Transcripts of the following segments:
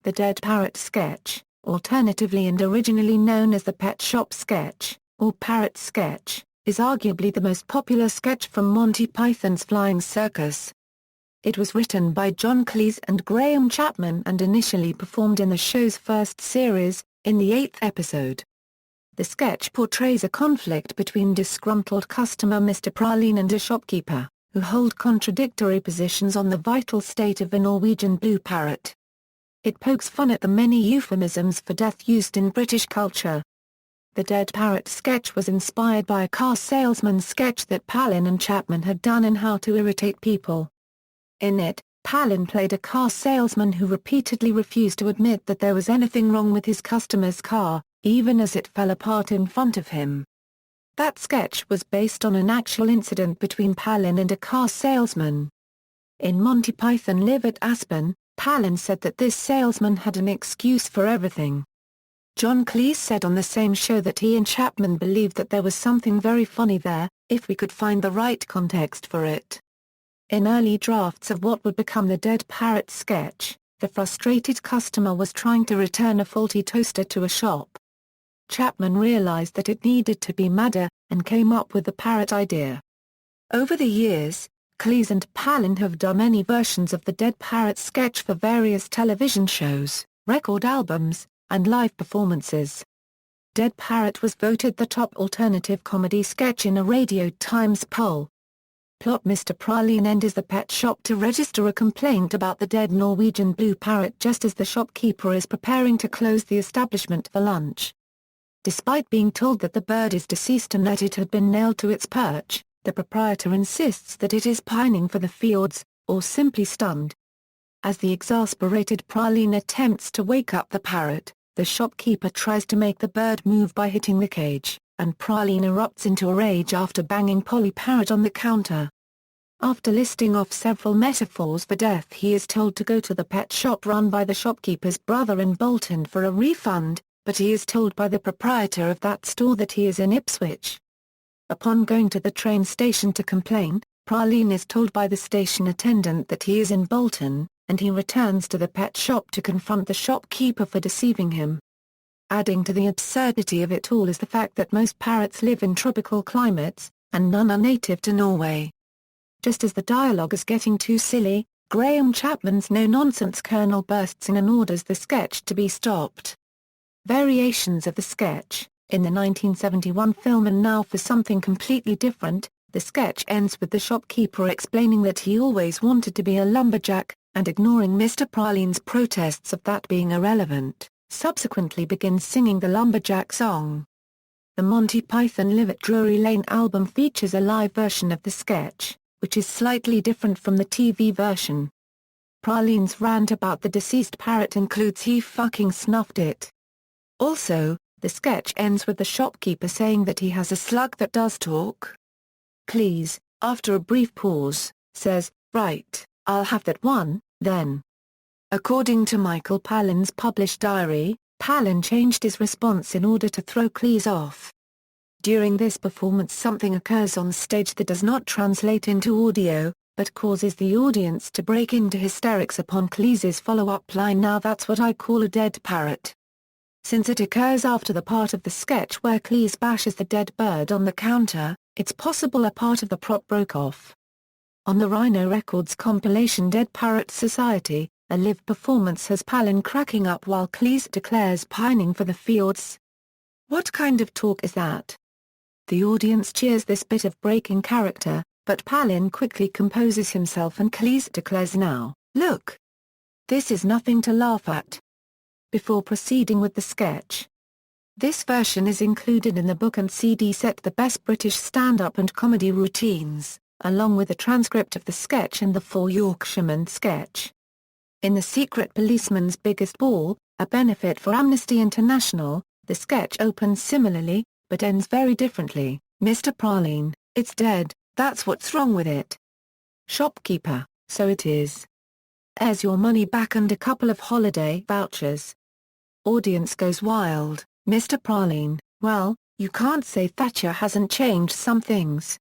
The Dead Parrot Sketch, alternatively and originally known as the Pet Shop Sketch, or Parrot Sketch, is arguably the most popular sketch from Monty Python's Flying Circus. It was written by John Cleese and Graham Chapman and initially performed in the show's first series, in the 8th episode. The sketch portrays a conflict between disgruntled customer Mr Praline and a shopkeeper, who hold contradictory positions on the vital state of a Norwegian blue parrot. It pokes fun at the many euphemisms for death used in British culture. The Dead Parrot sketch was inspired by a car salesman sketch that Palin and Chapman had done in How to Irritate People. In it, Palin played a car salesman who repeatedly refused to admit that there was anything wrong with his customer's car, even as it fell apart in front of him. That sketch was based on an actual incident between Palin and a car salesman. In Monty Python Live at Aspen, Palin said that this salesman had an excuse for everything. John Cleese said on the same show that he and Chapman believed that there was something very funny there, if we could find the right context for it. In early drafts of what would become the Dead Parrot sketch, the frustrated customer was trying to return a faulty toaster to a shop. Chapman realized that it needed to be madder, and came up with the parrot idea. Over the years, Cleese and Palin have done many versions of the Dead Parrot sketch for various television shows, record albums, and live performances. Dead Parrot was voted the top alternative comedy sketch in a Radio Times poll. Plot: Mr Praline enters the pet shop to register a complaint about the dead Norwegian blue parrot just as the shopkeeper is preparing to close the establishment for lunch. Despite being told that the bird is deceased and that it had been nailed to its perch, the proprietor insists that it is pining for the fjords, or simply stunned. As the exasperated Praline attempts to wake up the parrot, the shopkeeper tries to make the bird move by hitting the cage, and Praline erupts into a rage after banging Polly Parrot on the counter. After listing off several metaphors for death, he is told to go to the pet shop run by the shopkeeper's brother in Bolton for a refund, but he is told by the proprietor of that store that he is in Ipswich. Upon going to the train station to complain, Praline is told by the station attendant that he is in Bolton, and he returns to the pet shop to confront the shopkeeper for deceiving him. Adding to the absurdity of it all is the fact that most parrots live in tropical climates, and none are native to Norway. Just as the dialogue is getting too silly, Graham Chapman's no-nonsense colonel bursts in and orders the sketch to be stopped. Variations of the sketch: in the 1971 film And Now for Something Completely Different, the sketch ends with the shopkeeper explaining that he always wanted to be a lumberjack, and ignoring Mr Praline's protests of that being irrelevant, subsequently begins singing the lumberjack song. The Monty Python Live at Drury Lane album features a live version of the sketch, which is slightly different from the TV version. Praline's rant about the deceased parrot includes "he fucking snuffed it." Also, the sketch ends with the shopkeeper saying that he has a slug that does talk. Cleese, after a brief pause, says, "Right, I'll have that one, then." According to Michael Palin's published diary, Palin changed his response in order to throw Cleese off. During this performance something occurs on stage that does not translate into audio, but causes the audience to break into hysterics upon Cleese's follow-up line, "Now that's what I call a dead parrot." Since it occurs after the part of the sketch where Cleese bashes the dead bird on the counter, it's possible a part of the prop broke off. On the Rhino Records compilation Dead Parrot Society, a live performance has Palin cracking up while Cleese declares pining for the fjords. "What kind of talk is that?" The audience cheers this bit of breaking character, but Palin quickly composes himself and Cleese declares, "Now, look. This is nothing to laugh at," before proceeding with the sketch. This version is included in the book and CD set The Best British Stand-Up and Comedy Routines, along with a transcript of the sketch and the Four Yorkshiremen sketch. In The Secret Policeman's Biggest Ball, a benefit for Amnesty International, the sketch opens similarly, but ends very differently. "Mr Praline, it's dead, that's what's wrong with it." "Shopkeeper, so it is. Here's your money back and a couple of holiday vouchers." Audience goes wild. "Mr Praline, well, you can't say Thatcher hasn't changed some things."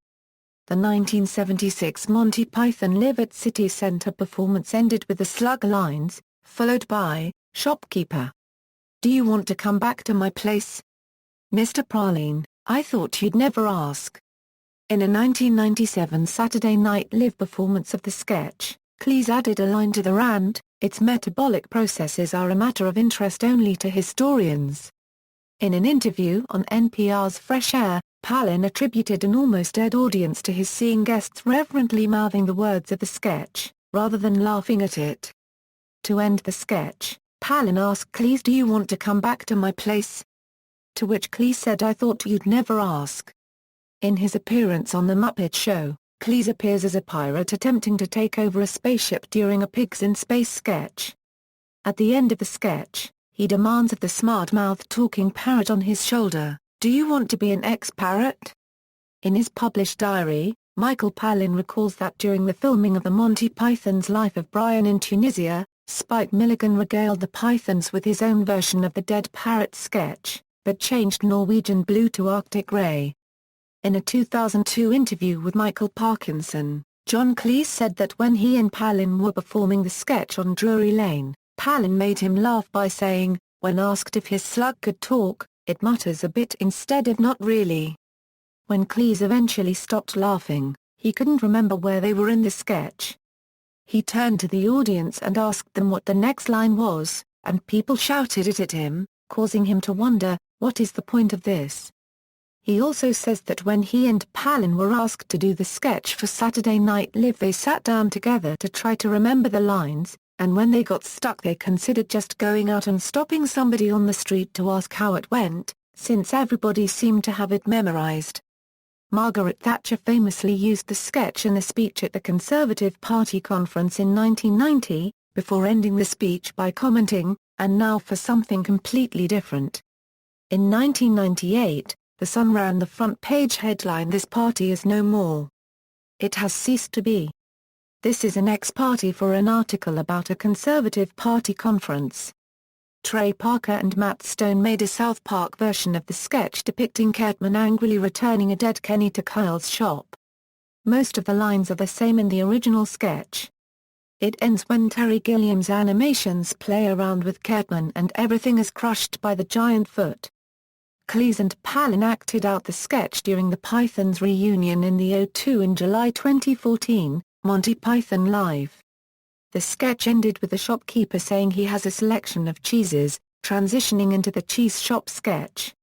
The 1976 Monty Python Live at City Centre performance ended with the slug lines, followed by, Shopkeeper. Do you want to come back to my place? Mr. Praline, I thought you'd never ask. In a 1997 Saturday Night Live performance of the sketch, Cleese added a line to the rant, "Its metabolic processes are a matter of interest only to historians." In an interview on NPR's Fresh Air, Palin attributed an almost dead audience to his seeing guests reverently mouthing the words of the sketch, rather than laughing at it. To end the sketch, Palin asked Cleese, "Do you want to come back to my place?" To which Cleese said, "I thought you'd never ask." In his appearance on The Muppet Show, Cleese appears as a pirate attempting to take over a spaceship during a Pigs in Space sketch. At the end of the sketch, he demands of the smart-mouthed talking parrot on his shoulder, "Do you want to be an ex-parrot?" In his published diary, Michael Palin recalls that during the filming of the Monty Python's Life of Brian in Tunisia, Spike Milligan regaled the Pythons with his own version of the Dead Parrot Sketch, but changed Norwegian Blue to Arctic Ray. In a 2002 interview with Michael Parkinson, John Cleese said that when he and Palin were performing the sketch on Drury Lane, Palin made him laugh by saying, when asked if his slug could talk, "It mutters a bit instead of not really." When Cleese eventually stopped laughing, he couldn't remember where they were in the sketch. He turned to the audience and asked them what the next line was, and people shouted it at him, causing him to wonder, what is the point of this? He also says that when he and Palin were asked to do the sketch for Saturday Night Live, they sat down together to try to remember the lines, and when they got stuck they considered just going out and stopping somebody on the street to ask how it went, since everybody seemed to have it memorized. Margaret Thatcher famously used the sketch in a speech at the Conservative Party conference in 1990, before ending the speech by commenting, "And now for something completely different." In 1998, The Sun ran the front-page headline, "This party is no more. It has ceased to be." This is an ex-party for an article about a Conservative Party conference. Trey Parker and Matt Stone made a South Park version of the sketch depicting Cartman angrily returning a dead Kenny to Kyle's shop. Most of the lines are the same in the original sketch. It ends when Terry Gilliam's animations play around with Cartman and everything is crushed by the giant foot. Cleese and Palin acted out the sketch during the Pythons' reunion in the O2 in July 2014, Monty Python Live. The sketch ended with the shopkeeper saying he has a selection of cheeses, transitioning into the cheese shop sketch.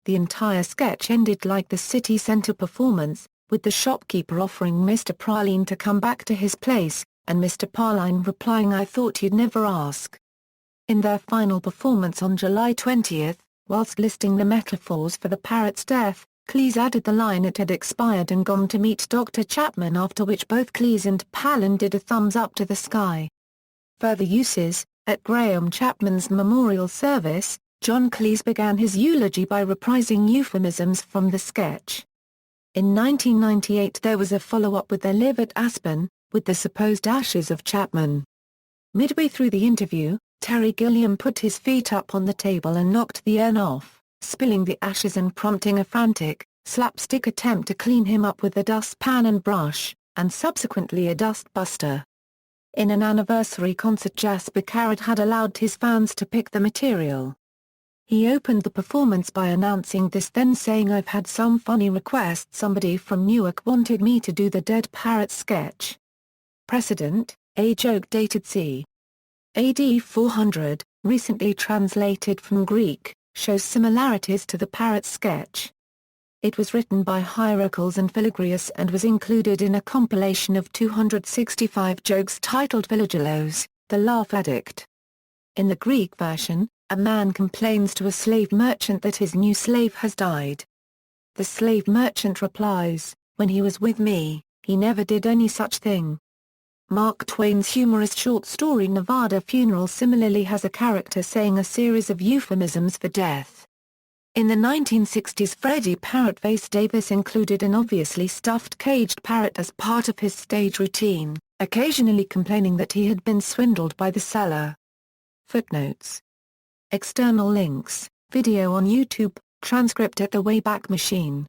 The entire sketch ended like the city centre performance, with the shopkeeper offering Mr. Praline to come back to his place, and Mr. Praline replying, "I thought you'd never ask." In their final performance on July 20, whilst listing the metaphors for the parrot's death, Cleese added the line it had expired and gone to meet Dr. Chapman, after which both Cleese and Palin did a thumbs up to the sky. Further uses: at Graham Chapman's memorial service, John Cleese began his eulogy by reprising euphemisms from the sketch. In 1998 there was a follow-up with their live at Aspen, with the supposed ashes of Chapman. Midway through the interview, Terry Gilliam put his feet up on the table and knocked the urn off, spilling the ashes and prompting a frantic, slapstick attempt to clean him up with a dustpan and brush, and subsequently a dustbuster. In an anniversary concert, Jasper Carrot had allowed his fans to pick the material. He opened the performance by announcing this, then saying, "I've had some funny requests. Somebody from Newark wanted me to do the Dead Parrot Sketch. Precedent, a joke dated c. AD 400, recently translated from Greek, shows similarities to the parrot sketch. It was written by Hierocles and Philagrius and was included in a compilation of 265 jokes titled Philogelos, the Laugh Addict. In the Greek version, a man complains to a slave merchant that his new slave has died. The slave merchant replies, "When he was with me, he never did any such thing." Mark Twain's humorous short story Nevada Funeral similarly has a character saying a series of euphemisms for death. In the 1960s, Freddie Parrotface Davis included an obviously stuffed caged parrot as part of his stage routine, occasionally complaining that he had been swindled by the seller. Footnotes. External links: video on YouTube, transcript at the Wayback Machine.